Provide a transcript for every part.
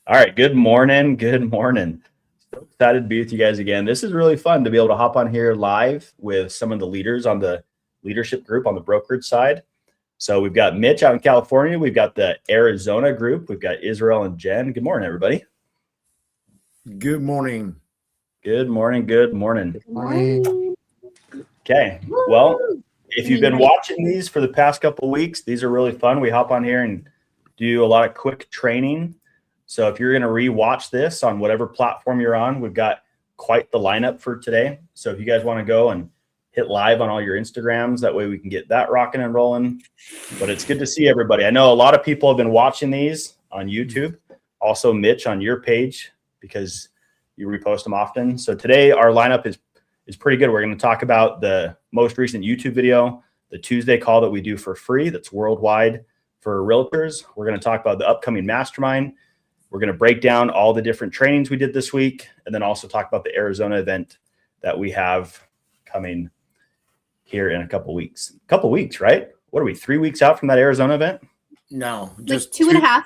All right. Good morning. Good morning. So excited to be with you guys again. This is really fun to be able to hop on here live with some of the leaders on the leadership group on the brokerage side. So we've got Mitch out in California. We've got the Arizona group. We've got Israel and Jen. Good morning, everybody. Good morning. Good morning. Good morning. Good morning. Okay. Well, if you've been watching these for the past couple of weeks, these are really fun. We hop on here and do a lot of quick training. So if you're going to rewatch this on whatever platform you're on, we've got quite the lineup for today. So if you guys want to go and hit live on all your Instagrams, that way we can get that rocking and rolling. But it's good to see everybody. I know a lot of people have been watching these on YouTube. Also, Mitch, on your page, because you repost them often. So today our lineup is pretty good. We're going to talk about the most recent YouTube video, the Tuesday call that we do for free that's worldwide for realtors. We're going to talk about the upcoming mastermind. We're going to break down all the different trainings we did this week, and then also talk about the Arizona event that we have coming here in a couple weeks. A couple weeks, right? What are we, 3 weeks out from that Arizona event? No, Just like 2.5.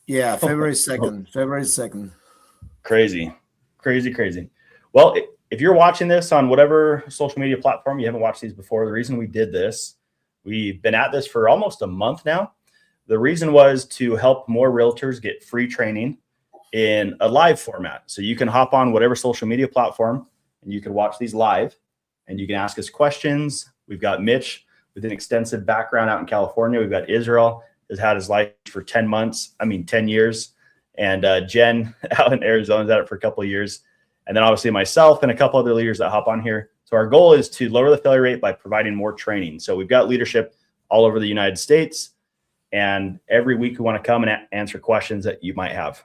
Yeah, February 2nd. February 2nd. Crazy. Well, if you're watching this on whatever social media platform, you haven't watched these before, the reason we did this, we've been at this for almost a month now. The reason was to help more realtors get free training in a live format. So you can hop on whatever social media platform and you can watch these live and you can ask us questions. We've got Mitch with an extensive background out in California. We've got Israel, has had his life for 10 years. And Jen out in Arizona has had it for a couple of years. And then obviously myself and a couple other leaders that hop on here. So our goal is to lower the failure rate by providing more training. So we've got leadership all over the United States. And every week we want to come and answer questions that you might have.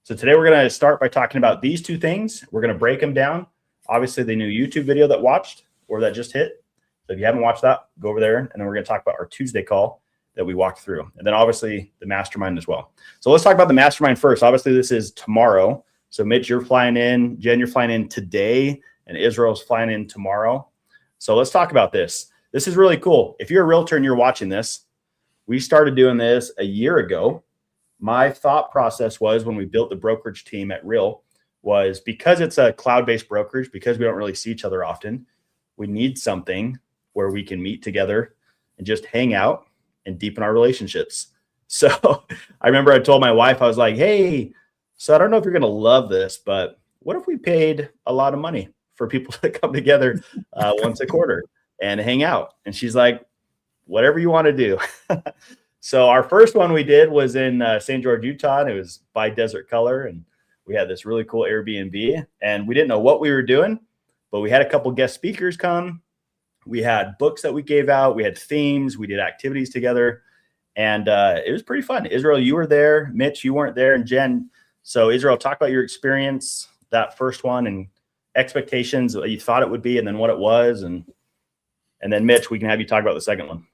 So today we're going to start by talking about these two things. We're going to break them down. Obviously the new YouTube video that watched or that just hit. So if you haven't watched that, go over there. And then we're going to talk about our Tuesday call that we walked through. And then obviously the mastermind as well. So let's talk about the mastermind first. Obviously this is tomorrow. So Mitch, you're flying in. Jen, you're flying in today. And Israel's flying in tomorrow. So let's talk about this. This is really cool. If you're a realtor and you're watching this, we started doing this a year ago. My thought process was when we built the brokerage team at Real was because it's a cloud-based brokerage, because we don't really see each other often, we need something where we can meet together and just hang out and deepen our relationships. So I remember I told my wife, I was like, hey, so I don't know if you're going to love this, but what if we paid a lot of money for people to come together once a quarter and hang out? And she's like, whatever you want to do. So our first one we did was in St. George, Utah. And it was by Desert Color. And we had this really cool Airbnb. And we didn't know what we were doing, but we had a couple guest speakers come. We had books that we gave out. We had themes. We did activities together. And it was pretty fun. Israel, you were there. Mitch, you weren't there. And Jen. So Israel, talk about your experience, that first one, and expectations that you thought it would be, and then what it was. And then Mitch, we can have you talk about the second one.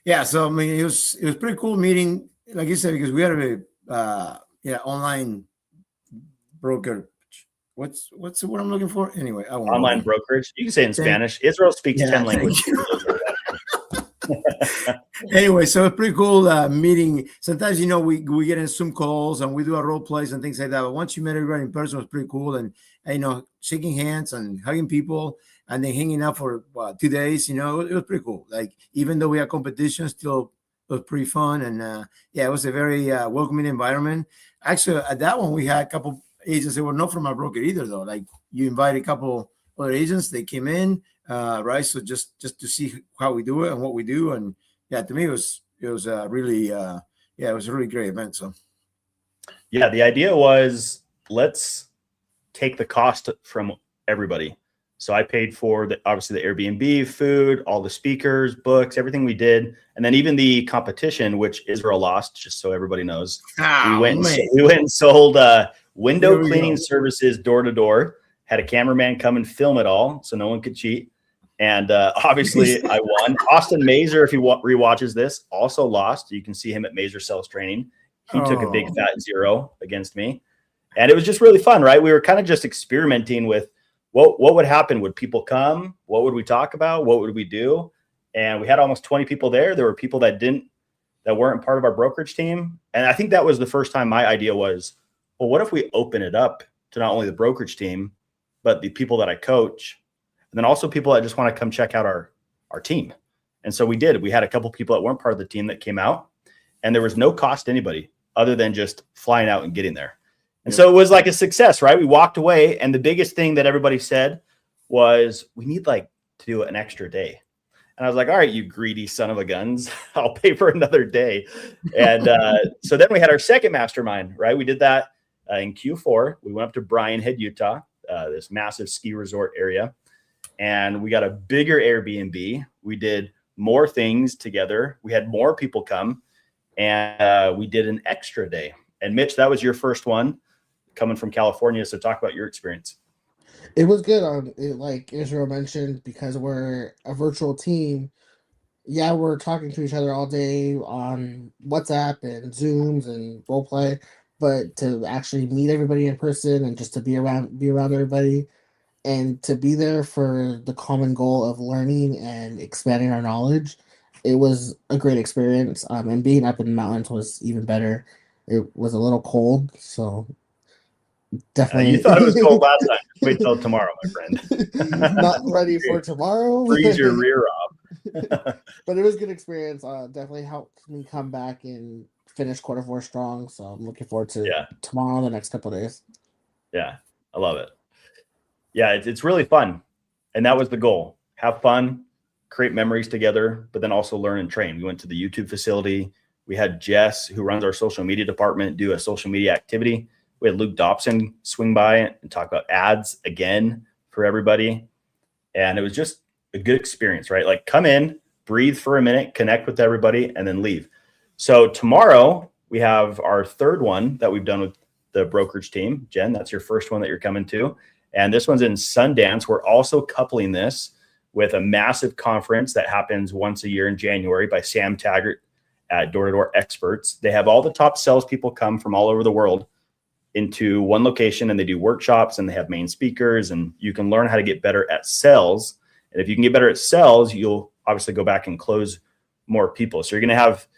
Yeah, so I mean, it was pretty cool meeting, like you said, because we had a online broker. What's the word I'm looking for? Anyway, Online brokerage. You can say it in Spanish. Israel speaks 10 languages. Anyway, so it's pretty cool meeting. Sometimes, we get in Zoom calls and we do our role plays and things like that. But once you met everybody in person, it was pretty cool. And shaking hands and hugging people and then hanging out for 2 days, it was pretty cool. Like, even though we had competition, still it was pretty fun. And it was a very welcoming environment. Actually, at that one, we had a couple agents that were not from our broker either, though. Like, you invite a couple other agents, they came in, right? So just to see how we do it and what we do. And yeah, to me, it was really, it was a really great event. So yeah, the idea was let's take the cost from everybody. So I paid for obviously the Airbnb, food, all the speakers, books, everything we did. And then even the competition, which Israel lost, just so everybody knows. We went and sold window cleaning services door to door, had a cameraman come and film it all so no one could cheat. And obviously I won. Austin Mazer, if he rewatches this, also lost. You can see him at Mazer Sales Training. He took a big fat 0 against me. And it was just really fun, right? We were kind of just experimenting with what would happen. Would people come? What would we talk about? What would we do? And we had almost 20 people there. There were people that didn't that weren't part of our brokerage team. And I think that was the first time my idea was, well, what if we open it up to not only the brokerage team, but the people that I coach, and then also people that just want to come check out our team. And so we did. We had a couple people that weren't part of the team that came out, and there was no cost to anybody other than just flying out and getting there. And so it was like a success, right? We walked away, and the biggest thing that everybody said was, we need like to do an extra day. And I was like, all right, you greedy son of a guns, I'll pay for another day. And so then we had our second mastermind, right? We did that in Q4. We went up to Bryan Head, Utah, this massive ski resort area. And we got a bigger Airbnb. We did more things together. We had more people come, and we did an extra day. And Mitch, that was your first one coming from California. So talk about your experience. It was good. Like Israel mentioned, because we're a virtual team. Yeah, we're talking to each other all day on WhatsApp and Zooms and role play, but to actually meet everybody in person and just to be around everybody, and to be there for the common goal of learning and expanding our knowledge, it was a great experience. And being up in the mountains was even better. It was a little cold, so definitely. You thought it was cold last time. Wait till tomorrow, my friend. Not ready for tomorrow. Freeze your rear off. But it was a good experience. Definitely helped me come back and finish Q4 strong. So I'm looking forward to tomorrow, the next couple of days. Yeah, I love it. Yeah, it's really fun. And that was the goal. Have fun, create memories together, but then also learn and train. We went to the YouTube facility. We had Jess, who runs our social media department, do a social media activity. We had Luke Dobson swing by and talk about ads again for everybody. And it was just a good experience, right? Like, come in, breathe for a minute, connect with everybody, and then leave. So tomorrow we have our third one that we've done with the brokerage team. Jen, that's your first one that you're coming to. And this one's in Sundance. We're also coupling this with a massive conference that happens once a year in January by Sam Taggart at Door to Door Experts. They have all the top salespeople come from all over the world into one location, and they do workshops, and they have main speakers, and you can learn how to get better at sales. And if you can get better at sales, you'll obviously go back and close more people. So you're going to have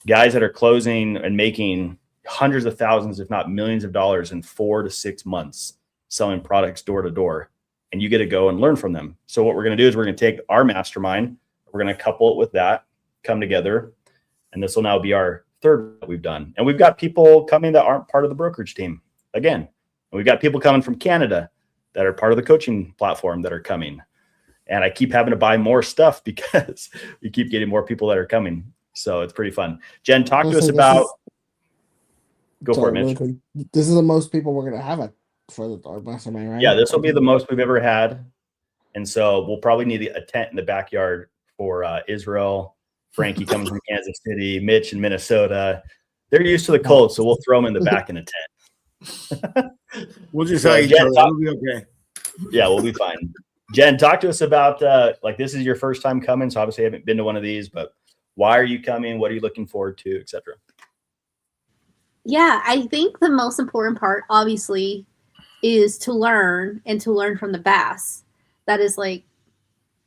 guys that are closing and making hundreds of thousands, if not millions of dollars in 4 to 6 months selling products door to door, and you get to go and learn from them. So what we're going to do is we're going to take our mastermind, we're going to couple it with that, come together, and this will now be our third that we've done. And we've got people coming that aren't part of the brokerage team again. And we've got people coming from Canada that are part of the coaching platform that are coming. And I keep having to buy more stuff because we keep getting more people that are coming. So it's pretty fun. Jen, talk to us about. Go for it, Mitch. Really, this is the most people we're going to have for our mastermind, right? Yeah, this will be the most we've ever had. And so we'll probably need a tent in the backyard for Israel, Frankie coming from Kansas City, Mitch in Minnesota. They're used to the cold, so we'll throw them in the back in a tent. We'll just say we'll be okay. Yeah, we'll be fine. Jen, talk to us about like, this is your first time coming, so obviously I haven't been to one of these, but why are you coming? What are you looking forward to, etc.? Yeah, I think the most important part, obviously, is to learn and to learn from the best. That is like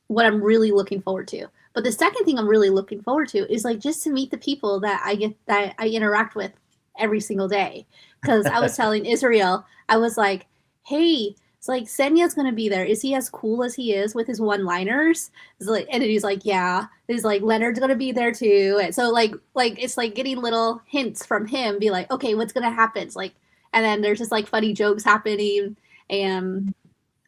what I'm really looking forward to. But the second thing I'm really looking forward to is like just to meet the people that I interact with every single day. Because I was telling Israel, I was like, hey, it's like Senya's gonna be there. Is he as cool as he is with his one-liners? And he's like, yeah. He's like, Leonard's gonna be there too. And so like it's like getting little hints from him, be like, okay, what's gonna happen? It's like, and then there's just like funny jokes happening, and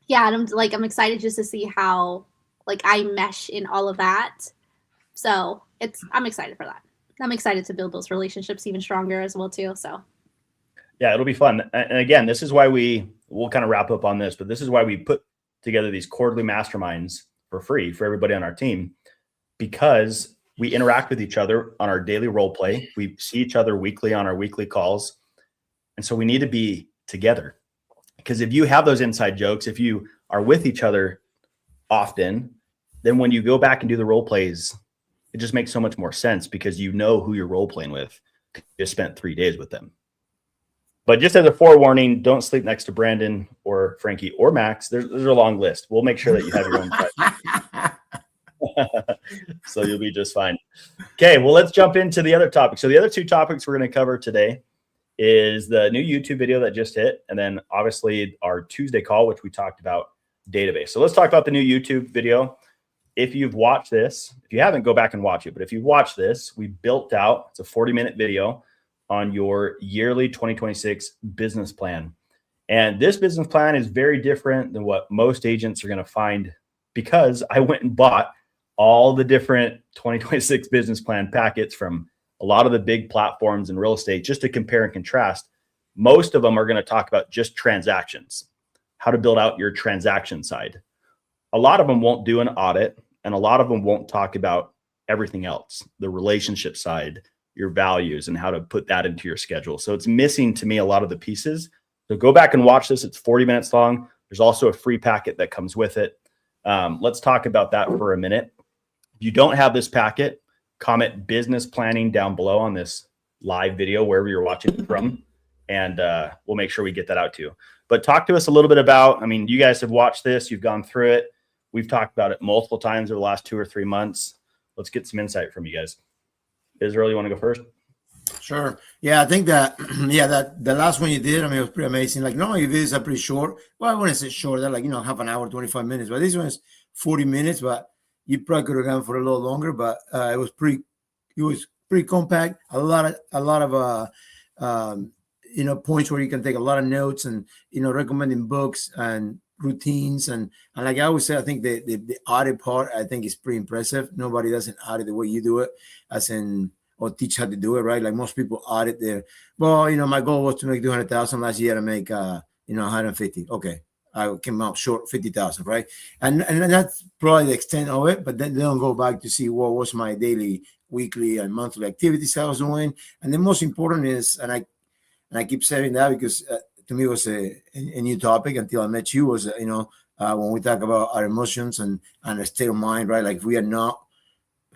yeah, and I'm excited just to see how like I mesh in all of that. So I'm excited for that. I'm excited to build those relationships even stronger as well too. So yeah, it'll be fun. And again, this is why we'll kind of wrap up on this, but this is why we put together these quarterly masterminds for free for everybody on our team, because we interact with each other on our daily role play. We see each other weekly on our weekly calls. And so we need to be together, because if you have those inside jokes, if you are with each other often, then when you go back and do the role plays, it just makes so much more sense, because you know who you're role playing with. You just spent 3 days with them. But just as a forewarning, don't sleep next to Brandon or Frankie or Max. There's a long list. We'll make sure that you have your own So you'll be just fine. Okay, well, let's jump into the other topic. So the other two topics we're going to cover today is the new YouTube video that just hit, and then obviously our Tuesday call, which we talked about database. So let's talk about the new YouTube video. If you've watched this, if you haven't, go back and watch it. But if you've watched this, we built out, it's a 40-minute video on your yearly 2026 business plan. And this business plan is very different than what most agents are going to find, because I went and bought all the different 2026 business plan packets from a lot of the big platforms in real estate just to compare and contrast. Most of them are going to talk about just transactions, how to build out your transaction side. A lot of them won't do an audit, and a lot of them won't talk about everything else, the relationship side, your values, and how to put that into your schedule. So it's missing to me a lot of the pieces. So go back and watch this. It's 40 minutes long. There's also a free packet that comes with it. Let's talk about that for a minute. If you don't have this packet, comment business planning down below on this live video, wherever you're watching it from, and we'll make sure we get that out to you. But talk to us a little bit about, I mean, you guys have watched this, you've gone through it. We've talked about it multiple times over the last 2 or 3 months. Let's get some insight from you guys. Israel, you want to go first? Sure. Yeah, I think that, that the last one you did, I mean, it was pretty amazing. Like, normally these are pretty short. Well, I wouldn't say short. They're like, half an hour, 25 minutes. But this one is 40 minutes, but you probably could have gone for a little longer. But it was pretty compact. A lot of points where you can take a lot of notes, and, recommending books and routines. And like I always say, I think the audit part, I think, is pretty impressive. Nobody does an audit the way you do it, or teach how to do it, right? Like most people audit their, my goal was to make 200,000 last year to make, 150. Okay. I came out short 50,000, right? And that's probably the extent of it, but then they don't go back to see what was my daily, weekly, and monthly activities I was doing. And the most important is, and I keep saying that because to me it was a new topic until I met you, was, when we talk about our emotions and a state of mind, right? Like if we are not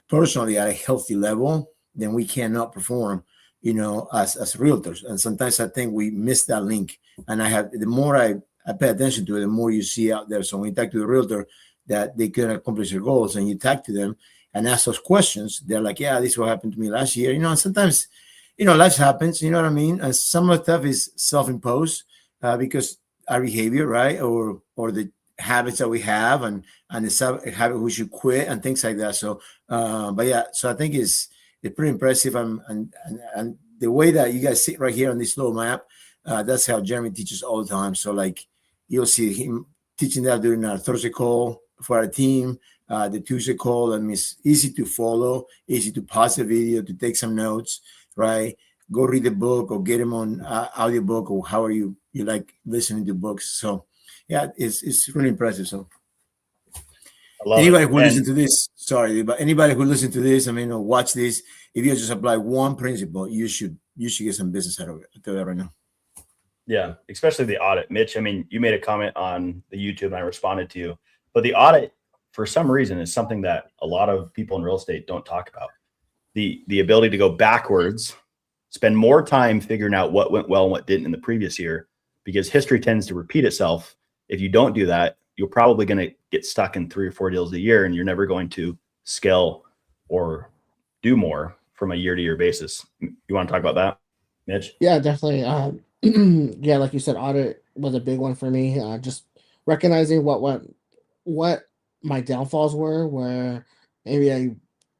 personally at a healthy level, then we cannot perform, as realtors. And sometimes I think we miss that link. And the more I pay attention to it, the more you see out there. So when you talk to a realtor that they can accomplish their goals, and you talk to them and ask those questions, they're like, yeah, this is what happened to me last year. And sometimes, life happens, you know what I mean? And some of the stuff is self-imposed because our behavior, right? Or the habits that we have and the habit we should quit and things like that. So, but yeah, so I think it's pretty impressive. And the way that you guys sit right here on this little map, that's how Jeremy teaches all the time. So like you'll see him teaching that during our Thursday call for our team, the Tuesday call. And it's easy to follow, easy to pause the video, to take some notes, right? Go read the book or get him on audiobook, or however you like listening to books. So yeah, it's really impressive. So anybody who listens to this, but anybody who listens to this, or watch this, if you just apply one principle, you should get some business out of it. I'll tell you that right now. Yeah, especially the audit. Mitch, you made a comment on the YouTube and I responded to you, but the audit, for some reason, is something that a lot of people in real estate don't talk about. The ability to go backwards, spend more time figuring out what went well and what didn't in the previous year, because history tends to repeat itself. If you don't do that, you're probably going to get stuck in 3 or 4 deals a year, and you're never going to scale or do more from a year-to-year basis. You want to talk about that, Mitch? Yeah, definitely. Yeah, like you said, audit was a big one for me. Just recognizing what my downfalls were, where maybe I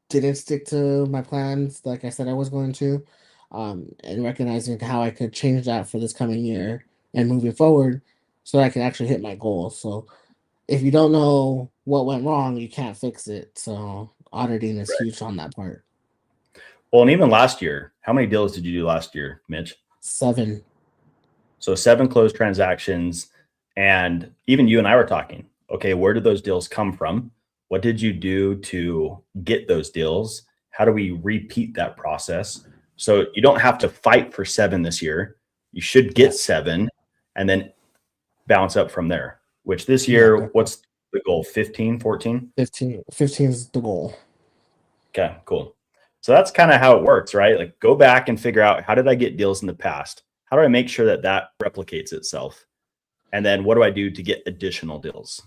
didn't stick to my plans like I said I was going to, and recognizing how I could change that for this coming year and moving forward, so that I can actually hit my goals. So if you don't know what went wrong, you can't fix it. So auditing is huge on that part. Well, and even last year, how many deals did you do last year, Mitch? 7. So 7 closed transactions. And even you and I were talking, okay, where did those deals come from? What did you do to get those deals? How do we repeat that process? So you don't have to fight for 7 this year. You should get 7 and then bounce up from there, which this year, what's the goal? 15, 14? 15 is the goal. Okay, cool. So that's kind of how it works, right? Like go back and figure out, how did I get deals in the past? How do I make sure that replicates itself? And then what do I do to get additional deals?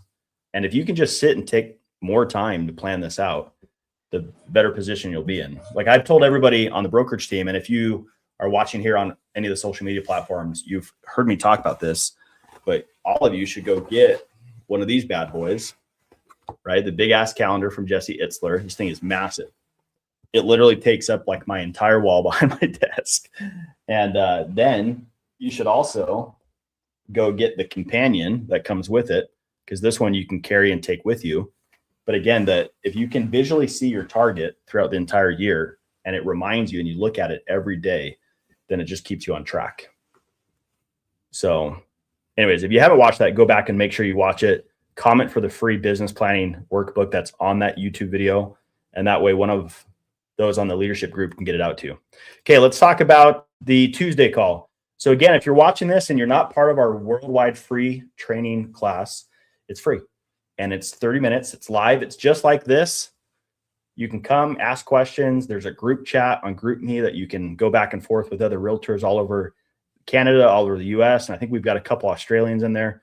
And if you can just sit and take more time to plan this out, the better position you'll be in. Like I've told everybody on the brokerage team, and if you are watching here on any of the social media platforms, you've heard me talk about this, but all of you should go get one of these bad boys, right? The big ass calendar from Jesse Itzler. This thing is massive. It literally takes up like my entire wall behind my desk. And then you should also go get the companion that comes with it, because this one you can carry and take with you. But again, that if you can visually see your target throughout the entire year and it reminds you and you look at it every day, then it just keeps you on track. So anyways, if you haven't watched that, go back and make sure you watch it. Comment for the free business planning workbook that's on that YouTube video. And that way one of those on the leadership group can get it out to you. Okay, let's talk about the Tuesday call. So again, if you're watching this and you're not part of our worldwide free training class, it's free. And it's 30 minutes. It's live. It's just like this. You can come ask questions. There's a group chat on GroupMe that you can go back and forth with other realtors all over Canada, all over the US. And I think we've got a couple Australians in there.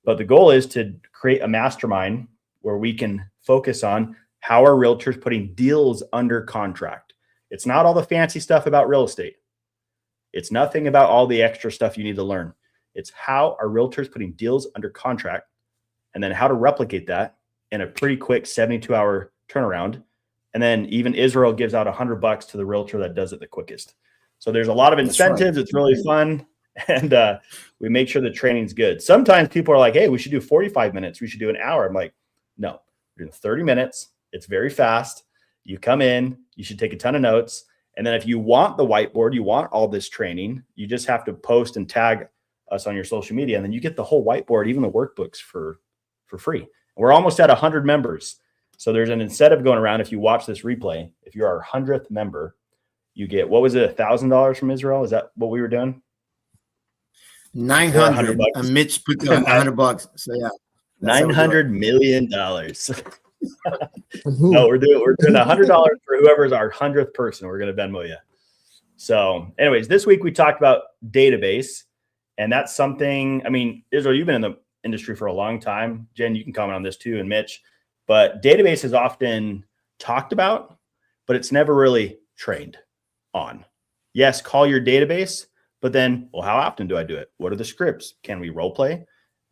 But the goal is to create a mastermind where we can focus on how are realtors putting deals under contract. It's not all the fancy stuff about real estate. It's nothing about all the extra stuff you need to learn. It's how are realtors putting deals under contract, and then how to replicate that in a pretty quick 72-hour turnaround. And then even Israel gives out $100 to the realtor that does it the quickest. So there's a lot of incentives. Right. It's really fun. And we make sure the training's good. Sometimes people are like, hey, we should do 45 minutes. We should do an hour. I'm like, no, we're doing 30 minutes. It's very fast. You come in, you should take a ton of notes. And then if you want the whiteboard, you want all this training, you just have to post and tag us on your social media. And then you get the whole whiteboard, even the workbooks for free. We're almost at 100 members. So there's an incentive going around. If you watch this replay, if you're our 100th member, you get, what was it? $1,000 from Israel. Is that what we were doing? 900. And Mitch put $100. So yeah. $900 million. No, we're doing $100 for whoever's our 100th person. We're going to Venmo you. So anyways, this week we talked about database, and that's something, I mean, Israel, you've been in the industry for a long time. Jen, you can comment on this too, and Mitch, but database is often talked about, but it's never really trained on. Yes, call your database, but then, well, how often do I do it? What are the scripts? Can we role play?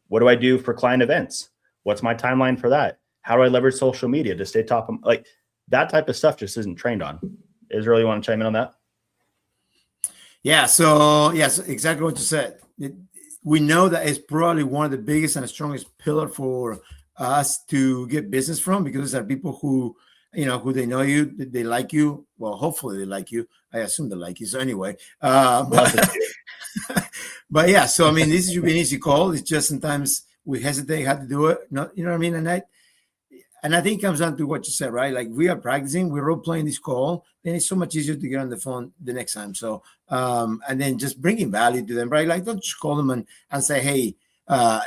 What do I do for client events? What's my timeline for that? How do I leverage social media to stay top of, like, that type of stuff just isn't trained on. Israel, you want to chime in on that? Yeah. So yes, exactly what you said. We know that it's probably one of the biggest and strongest pillar for us to get business from, because there are people who, you know, who they know you, they like you. Well, hopefully they like you. I assume they like you. So anyway, but yeah, so I mean, this should be an easy call. It's just sometimes we hesitate how to do it. No, you know what I mean? And I think it comes down to what you said, right? Like, we are practicing, we're role playing this call, then it's so much easier to get on the phone the next time. So, and then just bringing value to them, right? Like, don't just call them and say, hey,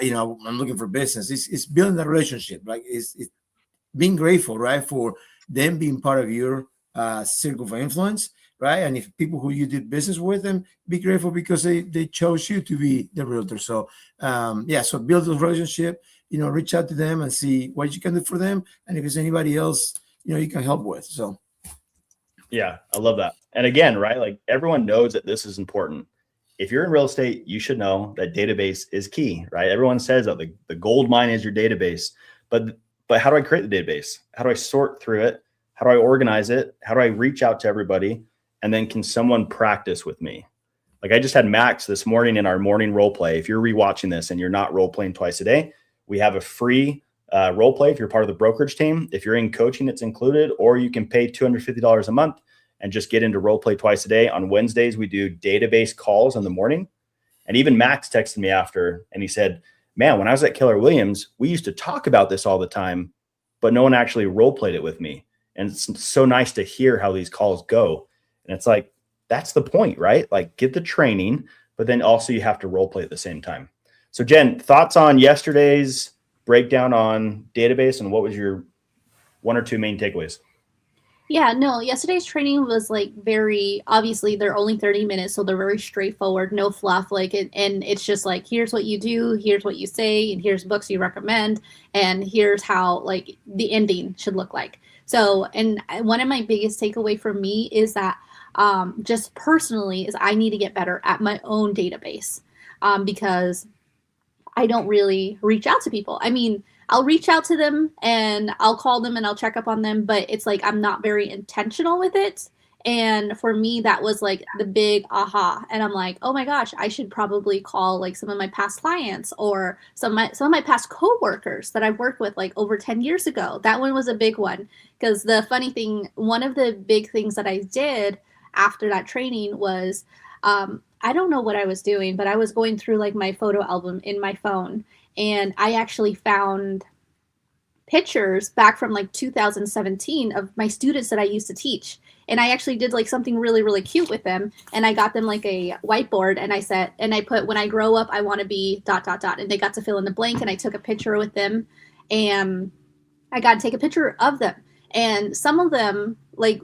you know, I'm looking for business. It's building a relationship. Like, it's being grateful, right? For them being part of your circle of influence, right? And if people who you did business with them, be grateful because they chose you to be the realtor. So, yeah, so build a relationship. You know, reach out to them and see what you can do for them. And if there's anybody else, you know, you can help with. So, yeah, I love that. And again, right, like, everyone knows that this is important. If you're in real estate, you should know that database is key, right? Everyone says that the gold mine is your database, but how do I create the database? How do I sort through it? How do I organize it? How do I reach out to everybody? And then can someone practice with me? Like, I just had Max this morning in our morning role play. If you're rewatching this and you're not role playing twice a day, we have a free role play if you're part of the brokerage team. If you're in coaching, it's included, or you can pay $250 a month and just get into role play twice a day. On Wednesdays, we do database calls in the morning. And even Max texted me after, and he said, man, when I was at Keller Williams, we used to talk about this all the time, but no one actually role played it with me. And it's so nice to hear how these calls go. And it's like, that's the point, right? Like, get the training, but then also you have to role play at the same time. So Jen, thoughts on yesterday's breakdown on database, and what was your one or two main takeaways? Yeah, no, yesterday's training was like very obviously they're only 30 minutes, so they're very straightforward, no fluff. Like it, and it's just like here's what you do, here's what you say, and here's books you recommend, and here's how like the ending should look like. So, and one of my biggest takeaway for me is that just personally is I need to get better at my own database because I don't really reach out to people. I mean, I'll reach out to them and I'll call them and I'll check up on them, but it's like I'm not very intentional with it. And for me, that was like the big aha. And I'm like, oh my gosh, I should probably call like some of my past clients or some of my past coworkers that I've worked with like over 10 years ago. That one was a big one. Because the funny thing, one of the big things that I did after that training was I don't know what I was doing, but I was going through like my photo album in my phone, and I actually found pictures back from like 2017 of my students that I used to teach. And I actually did like something really, really cute with them. And I got them like a whiteboard and I said, and I put, when I grow up, I want to be ... And they got to fill in the blank. And I took a picture with them and I got to take a picture of them. And some of them, like,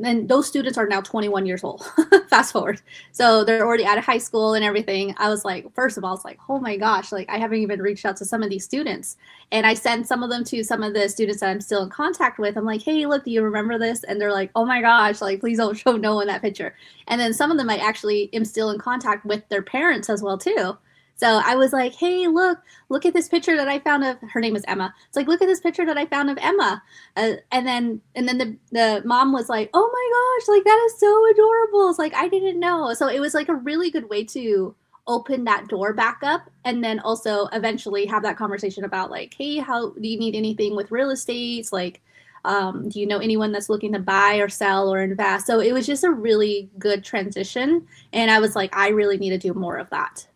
and those students are now 21 years old. Fast forward. So they're already out of high school and everything. I was like, first of all, it's like, oh my gosh, like I haven't even reached out to some of these students. And I sent some of them to some of the students that I'm still in contact with. I'm like, hey, look, do you remember this? And they're like, oh my gosh, like, please don't show no one that picture. And then some of them I actually am still in contact with their parents as well too. So I was like, hey, look at this picture that I found of, her name is Emma. It's like, look at this picture that I found of Emma. And then the mom was like, oh my gosh, like that is so adorable. It's like, I didn't know. So it was like a really good way to open that door back up. And then also eventually have that conversation about like, hey, how do you need anything with real estate? Like, do you know anyone that's looking to buy or sell or invest? So it was just a really good transition. And I was like, I really need to do more of that.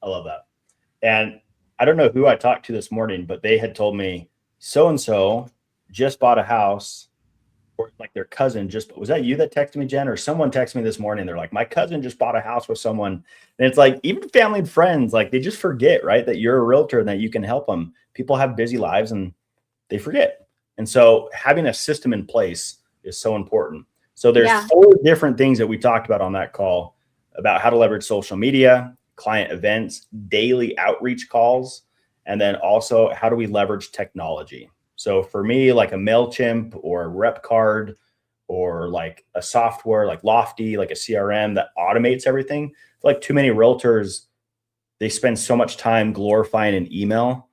I love that. And I don't know who I talked to this morning, but they had told me so-and-so just bought a house, or like their cousin just, was that you that texted me, Jen? Or someone texted me this morning. They're like, my cousin just bought a house with someone. And it's like, even family and friends, like they just forget, right? That you're a realtor and that you can help them. People have busy lives and they forget. And so having a system in place is so important. So there's 4 different things that we talked about on that call about how to leverage social media, client events, daily outreach calls, and then also how do we leverage technology? So for me, like a MailChimp or a rep card or like a software like Lofty, like a CRM that automates everything. I feel like too many realtors, they spend so much time glorifying an email,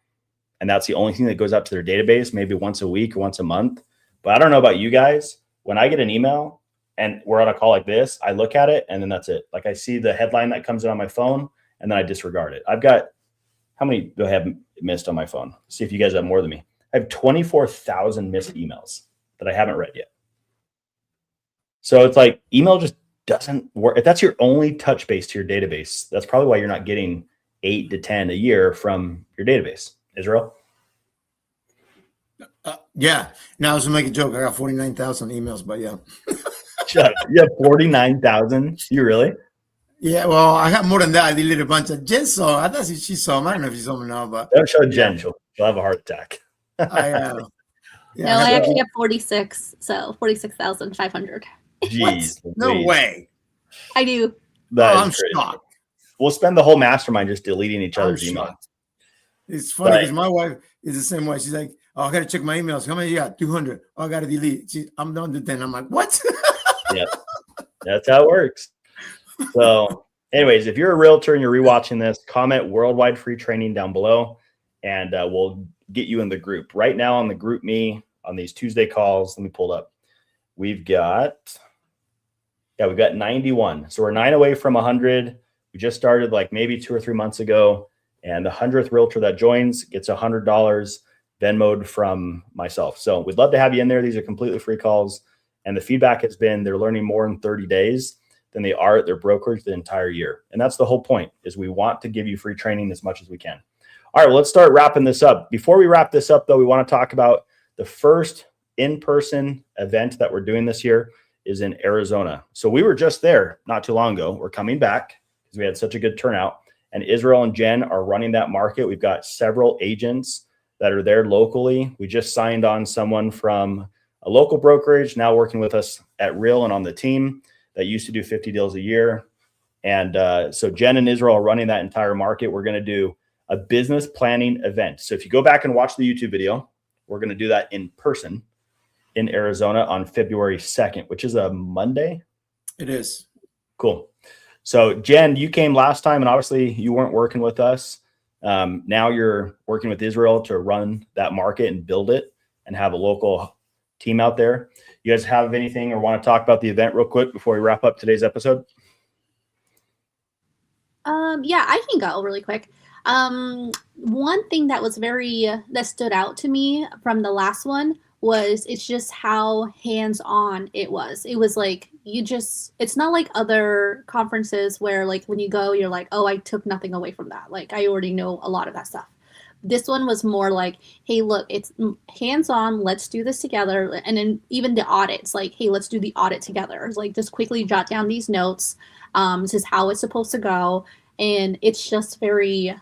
and that's the only thing that goes up to their database, maybe once a week or once a month. But I don't know about you guys. When I get an email and we're on a call like this, I look at it and then that's it. Like I see the headline that comes in on my phone and then I disregard it. I've got, how many do I have missed on my phone? See if you guys have more than me. I have 24,000 missed emails that I haven't read yet. So it's like email just doesn't work. If that's your only touch base to your database, that's probably why you're not getting 8 to 10 a year from your database. Israel? Yeah. Now I was gonna make a joke. I got 49,000 emails, but yeah. Shut up. You have 49,000? You really? Yeah, well, I got more than that. I deleted a bunch of Jen saw. I thought she saw them. I don't know if she saw them now, but don't show Jen. She'll have a heart attack. I I actually have 46, so 46,500. Jeez, no way. I do. I'm shocked. We'll spend the whole mastermind just deleting each other's emails. It's funny because my wife is the same way. She's like, "Oh, I got to check my emails. How many you got? 200. Oh, I got to delete." I'm down to 10. I'm like, "What?" Yeah, that's how it works. So, anyways, if you're a realtor and you're rewatching this, comment worldwide free training down below, and we'll get you in the group. Right now on the group me on these Tuesday calls, let me pull it up. We've got 91. So we're 9 away from 100. We just started like maybe 2 or 3 months ago, and the 100th realtor that joins gets $100 Venmo'd from myself. So we'd love to have you in there. These are completely free calls, and the feedback has been they're learning more in 30 days than they are at their brokerage the entire year. And that's the whole point, is we want to give you free training as much as we can. All right, well, let's start wrapping this up. Before we wrap this up, though, we want to talk about the first in-person event that we're doing this year is in Arizona. So we were just there not too long ago. We're coming back because we had such a good turnout. And Israel and Jen are running that market. We've got several agents that are there locally. We just signed on someone from a local brokerage, now working with us at Real and on the team that used to do 50 deals a year. And so Jen and Israel are running that entire market. We're going to do a business planning event. So if you go back and watch the YouTube video, we're going to do that in person in Arizona on February 2nd, which is a Monday. It is. Cool. So Jen, you came last time and obviously you weren't working with us. Now you're working with Israel to run that market and build it and have a local team out there. You guys have anything or want to talk about the event real quick before we wrap up today's episode? Yeah, I can go really quick. One thing that was that stood out to me from the last one was it's just how hands-on it was. It was like, it's not like other conferences where like when you go, you're like, oh, I took nothing away from that. Like I already know a lot of that stuff. This one was more like, hey, look, it's hands-on. Let's do this together. And then even the audits, like, hey, let's do the audit together. It's like, just quickly jot down these notes. This is how it's supposed to go. And it's just very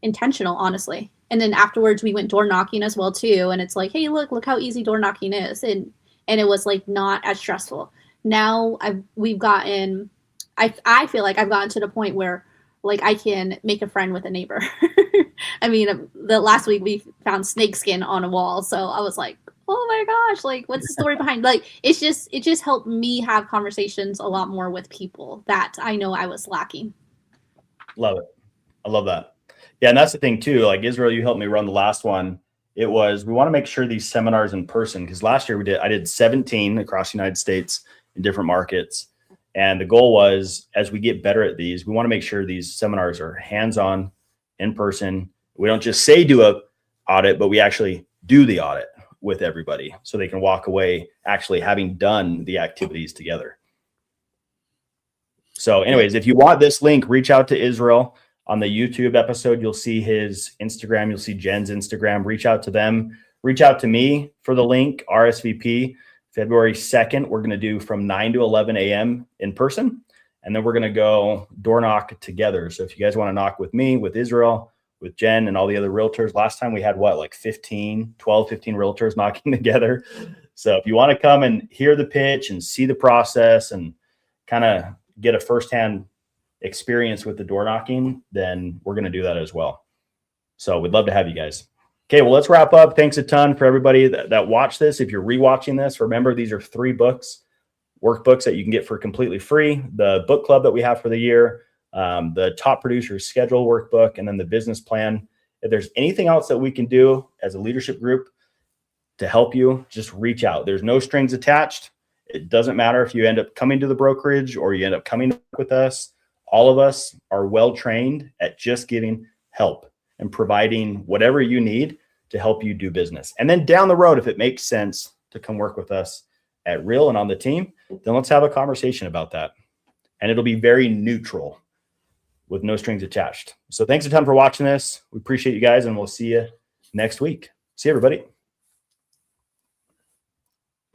intentional, honestly. And then afterwards we went door knocking as well too. And it's like, hey, look how easy door knocking is. And it was like not as stressful. Now I feel like I've gotten to the point where like I can make a friend with a neighbor. I mean, the last week we found snakeskin on a wall. So I was like, oh my gosh, like what's the story behind, like, it just helped me have conversations a lot more with people that I know I was lacking. Love it. I love that. Yeah. And that's the thing too, like Israel, you helped me run the last one. We want to make sure these seminars in person, because last year I did 17 across the United States in different markets. And the goal was, as we get better at these, we want to make sure these seminars are hands-on, in person. We don't just say do a audit, but we actually do the audit with everybody so they can walk away actually having done the activities together. So anyways, if you want this link, reach out to Israel on the YouTube episode. You'll see his Instagram. You'll see Jen's Instagram. Reach out to them. Reach out to me for the link, RSVP. February 2nd, we're going to do from 9 to 11 a.m. in person. And then we're going to go door knock together. So if you guys want to knock with me, with Israel, with Jen and all the other realtors, last time we had like 15 realtors knocking together. So if you want to come and hear the pitch and see the process and kind of get a firsthand experience with the door knocking, then we're going to do that as well. So we'd love to have you guys. Okay, well, let's wrap up. Thanks a ton for everybody that watched this. If you're rewatching this, remember these are 3 workbooks that you can get for completely free. The book club that we have for the year, the top producers schedule workbook, and then the business plan. If there's anything else that we can do as a leadership group to help you, just reach out. There's no strings attached. It doesn't matter if you end up coming to the brokerage or you end up coming with us. All of us are well-trained at just giving help and providing whatever you need to help you do business. And then down the road, if it makes sense to come work with us at Real and on the team, then let's have a conversation about that. And it'll be very neutral with no strings attached. So thanks a ton for watching this. We appreciate you guys, and we'll see you next week. See you, everybody.